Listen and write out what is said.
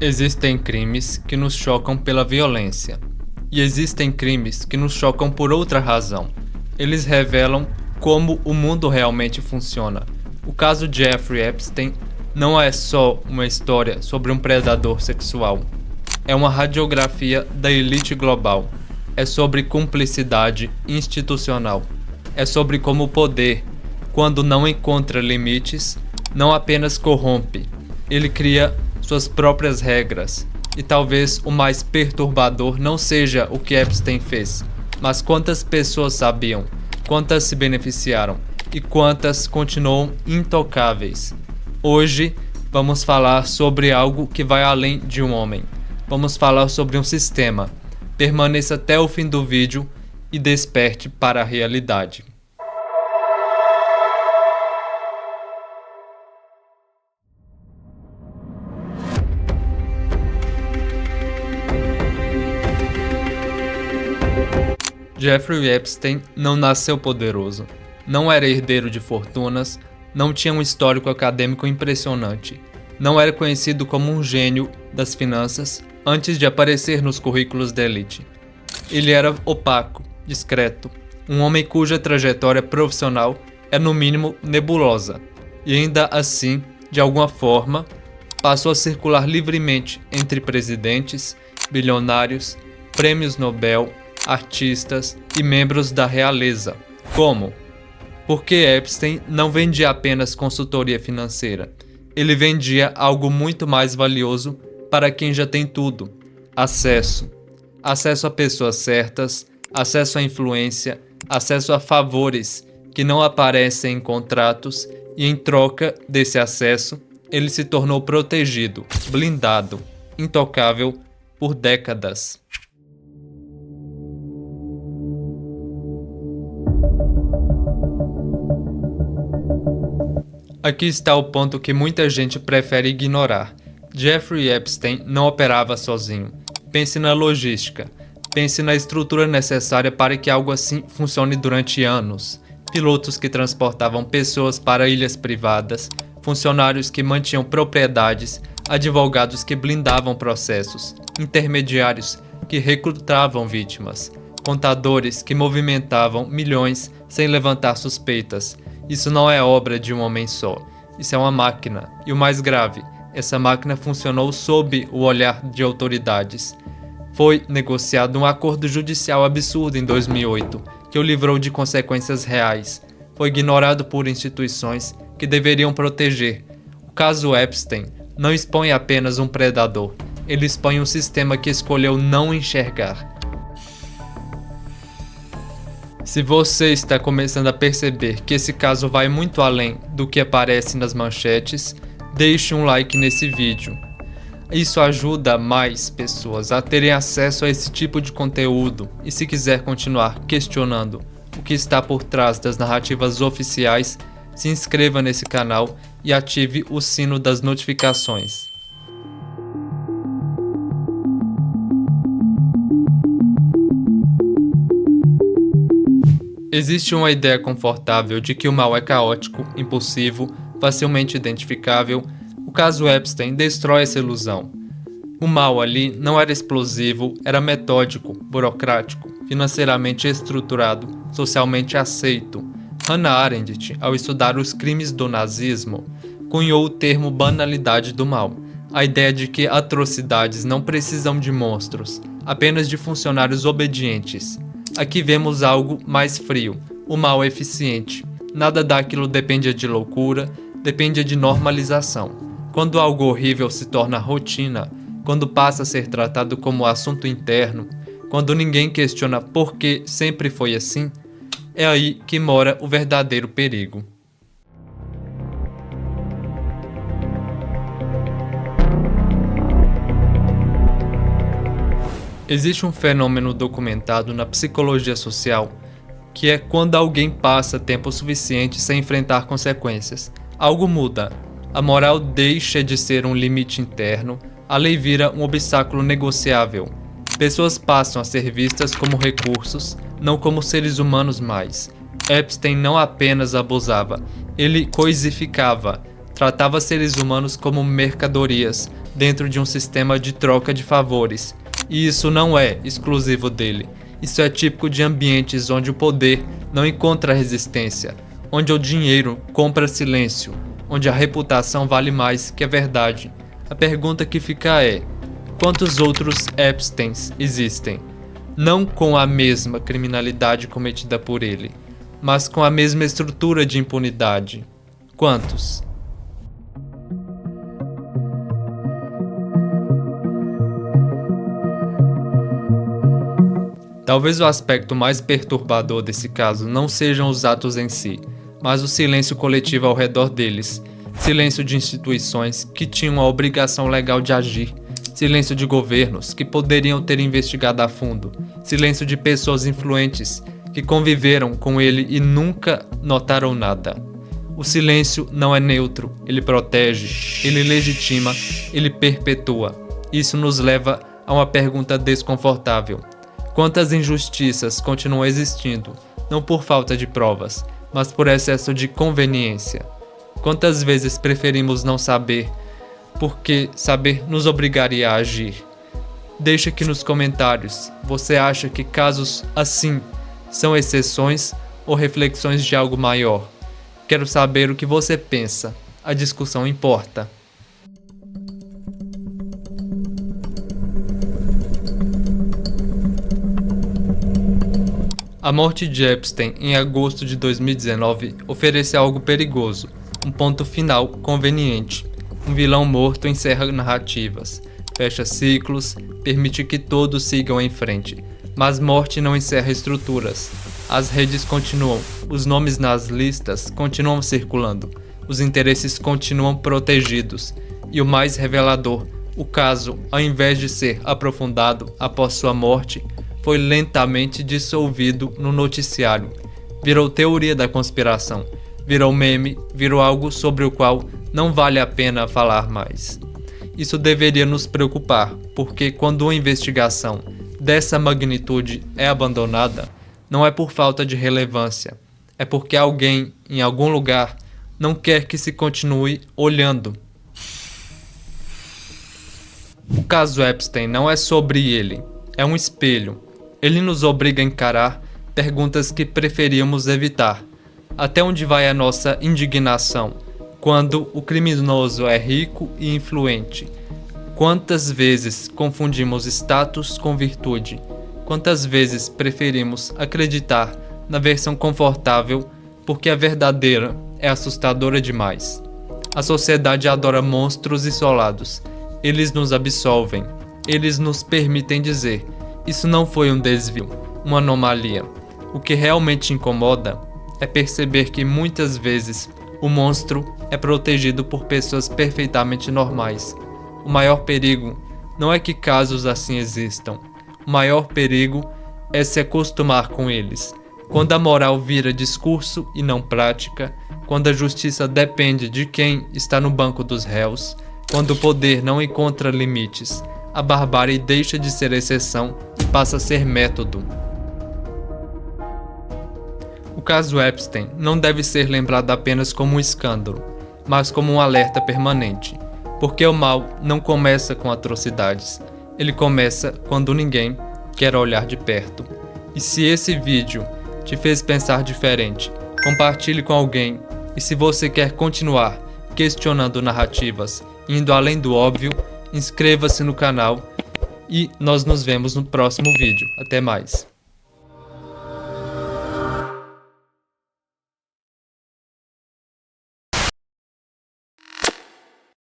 Existem crimes que nos chocam pela violência, e existem crimes que nos chocam por outra razão. Eles revelam como o mundo realmente funciona. O caso Jeffrey Epstein não é só uma história sobre um predador sexual. É uma radiografia da elite global. É sobre cumplicidade institucional. É sobre como o poder, quando não encontra limites, não apenas corrompe, ele cria suas próprias regras. E talvez o mais perturbador não seja o que Epstein fez, mas quantas pessoas sabiam, quantas se beneficiaram e quantas continuam intocáveis. Hoje vamos falar sobre algo que vai além de um homem. Vamos falar sobre um sistema. Permaneça até o fim do vídeo e desperte para a realidade. Jeffrey Epstein não nasceu poderoso, não era herdeiro de fortunas, não tinha um histórico acadêmico impressionante, não era conhecido como um gênio das finanças antes de aparecer nos currículos da elite. Ele era opaco, discreto, um homem cuja trajetória profissional é no mínimo nebulosa, e ainda assim, de alguma forma, passou a circular livremente entre presidentes, bilionários, prêmios Nobel, artistas e membros da realeza. Como? Porque Epstein não vendia apenas consultoria financeira. Ele vendia algo muito mais valioso para quem já tem tudo: acesso. Acesso a pessoas certas, acesso à influência, acesso a favores que não aparecem em contratos, e em troca desse acesso, ele se tornou protegido, blindado, intocável por décadas. Aqui está o ponto que muita gente prefere ignorar. Jeffrey Epstein não operava sozinho. Pense na logística. Pense na estrutura necessária para que algo assim funcione durante anos. Pilotos que transportavam pessoas para ilhas privadas, funcionários que mantinham propriedades, advogados que blindavam processos, intermediários que recrutavam vítimas, contadores que movimentavam milhões sem levantar suspeitas. Isso não é obra de um homem só. Isso é uma máquina. E o mais grave, essa máquina funcionou sob o olhar de autoridades. Foi negociado um acordo judicial absurdo em 2008, que o livrou de consequências reais. Foi ignorado por instituições que deveriam proteger. O caso Epstein não expõe apenas um predador. Ele expõe um sistema que escolheu não enxergar. Se você está começando a perceber que esse caso vai muito além do que aparece nas manchetes, deixe um like nesse vídeo. Isso ajuda mais pessoas a terem acesso a esse tipo de conteúdo, e se quiser continuar questionando o que está por trás das narrativas oficiais, se inscreva nesse canal e ative o sino das notificações. Existe uma ideia confortável de que o mal é caótico, impulsivo, facilmente identificável. O caso Epstein destrói essa ilusão. O mal ali não era explosivo, era metódico, burocrático, financeiramente estruturado, socialmente aceito. Hannah Arendt, ao estudar os crimes do nazismo, cunhou o termo banalidade do mal. A ideia de que atrocidades não precisam de monstros, apenas de funcionários obedientes. Aqui vemos algo mais frio, o mal eficiente. Nada daquilo depende de loucura, depende de normalização. Quando algo horrível se torna rotina, quando passa a ser tratado como assunto interno, quando ninguém questiona por que sempre foi assim, é aí que mora o verdadeiro perigo. Existe um fenômeno documentado na psicologia social, que é quando alguém passa tempo suficiente sem enfrentar consequências. Algo muda. A moral deixa de ser um limite interno, a lei vira um obstáculo negociável. Pessoas passam a ser vistas como recursos, não como seres humanos mais. Epstein não apenas abusava, ele coisificava, tratava seres humanos como mercadorias, dentro de um sistema de troca de favores. E isso não é exclusivo dele. Isso é típico de ambientes onde o poder não encontra resistência, onde o dinheiro compra silêncio, onde a reputação vale mais que a verdade. A pergunta que fica é: quantos outros Epsteins existem? Não com a mesma criminalidade cometida por ele, mas com a mesma estrutura de impunidade. Quantos? Talvez o aspecto mais perturbador desse caso não sejam os atos em si, mas o silêncio coletivo ao redor deles. Silêncio de instituições que tinham a obrigação legal de agir. Silêncio de governos que poderiam ter investigado a fundo. Silêncio de pessoas influentes que conviveram com ele e nunca notaram nada. O silêncio não é neutro, ele protege, ele legitima, ele perpetua. Isso nos leva a uma pergunta desconfortável. Quantas injustiças continuam existindo, não por falta de provas, mas por excesso de conveniência? Quantas vezes preferimos não saber, porque saber nos obrigaria a agir? Deixe aqui nos comentários, você acha que casos assim são exceções ou reflexões de algo maior? Quero saber o que você pensa, a discussão importa. A morte de Epstein em agosto de 2019 oferece algo perigoso, um ponto final conveniente. Um vilão morto encerra narrativas, fecha ciclos, permite que todos sigam em frente. Mas morte não encerra estruturas. As redes continuam, os nomes nas listas continuam circulando, os interesses continuam protegidos. E o mais revelador, o caso, ao invés de ser aprofundado após sua morte, foi lentamente dissolvido no noticiário. Virou teoria da conspiração, virou meme, virou algo sobre o qual não vale a pena falar mais. Isso deveria nos preocupar, porque quando uma investigação dessa magnitude é abandonada, não é por falta de relevância, é porque alguém, em algum lugar, não quer que se continue olhando. O caso Epstein não é sobre ele, é um espelho. Ele nos obriga a encarar perguntas que preferíamos evitar. Até onde vai a nossa indignação quando o criminoso é rico e influente? Quantas vezes confundimos status com virtude? Quantas vezes preferimos acreditar na versão confortável porque a verdadeira é assustadora demais? A sociedade adora monstros isolados. Eles nos absolvem. Eles nos permitem dizer: isso não foi um desvio, uma anomalia. O que realmente incomoda é perceber que muitas vezes o monstro é protegido por pessoas perfeitamente normais. O maior perigo não é que casos assim existam. O maior perigo é se acostumar com eles. Quando a moral vira discurso e não prática, quando a justiça depende de quem está no banco dos réus, quando o poder não encontra limites, a barbárie deixa de ser exceção e passa a ser método. O caso Epstein não deve ser lembrado apenas como um escândalo, mas como um alerta permanente, porque o mal não começa com atrocidades, ele começa quando ninguém quer olhar de perto. E se esse vídeo te fez pensar diferente, compartilhe com alguém, e se você quer continuar questionando narrativas, indo além do óbvio, inscreva-se no canal e nós nos vemos no próximo vídeo. Até mais!